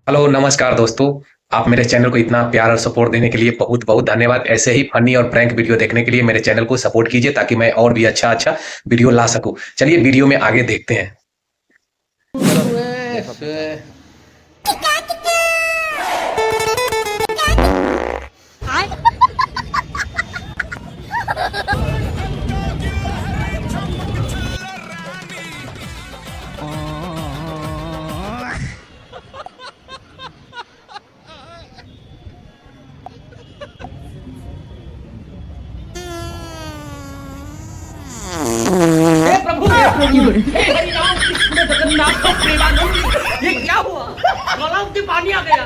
Hello नमस्कार दोस्तों। आप मेरे चैनल को इतना प्यार और सपोर्ट देने के लिए बहुत बहुत धन्यवाद। ऐसे ही फनी और प्रैंक वीडियो देखने के लिए मेरे चैनल को सपोर्ट कीजिए ताकि मैं और भी अच्छा अच्छा वीडियो ला सकूं। चलिए वीडियो में आगे देखते हैं। हरि राम कृष्ण जगन्नाथ प्रेमानंद। ये क्या हुआ? गला में पानी आ गया।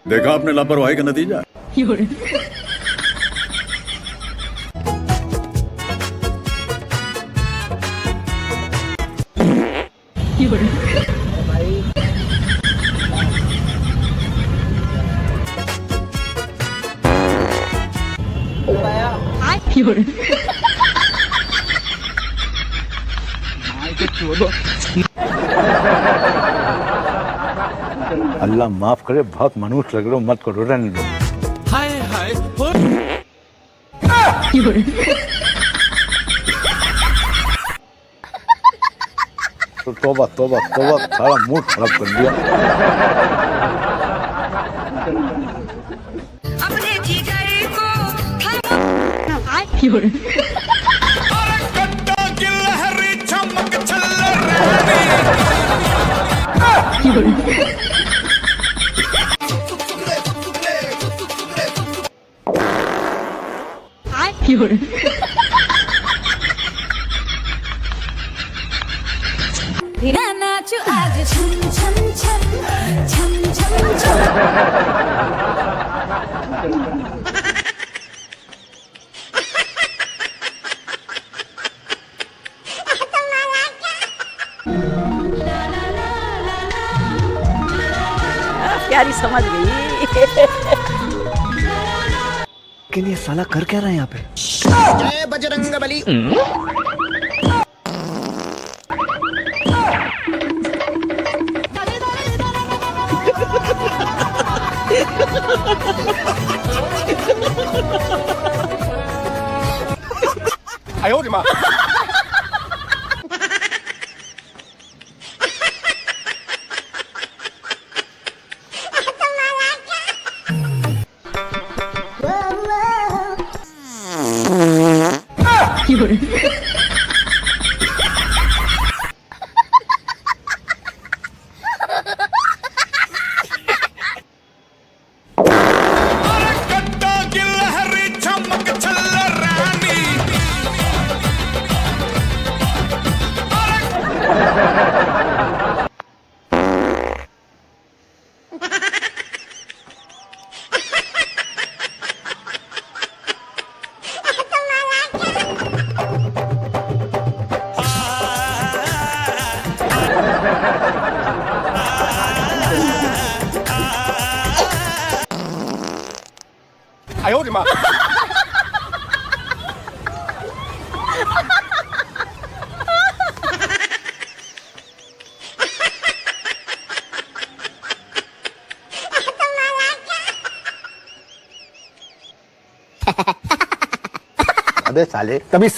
देखा आपने लापरवाही का नतीजा। अल्लाह माफ करे, बहुत मनुष्य लग रहे हो, मत करो, रहने दो। हाय हाय तो तौबा तौबा तौबा, सारा मूड खराब कर दिया। अपने जिगर को नाचो आज छम छम छम छम छम छम। प्यारी समझ गई। लेकिन ये साला कर क्या रहा है यहाँ पे? जय बजरंग बली। आयो रे माँ। आयो रे माँ। अबे साले, तभी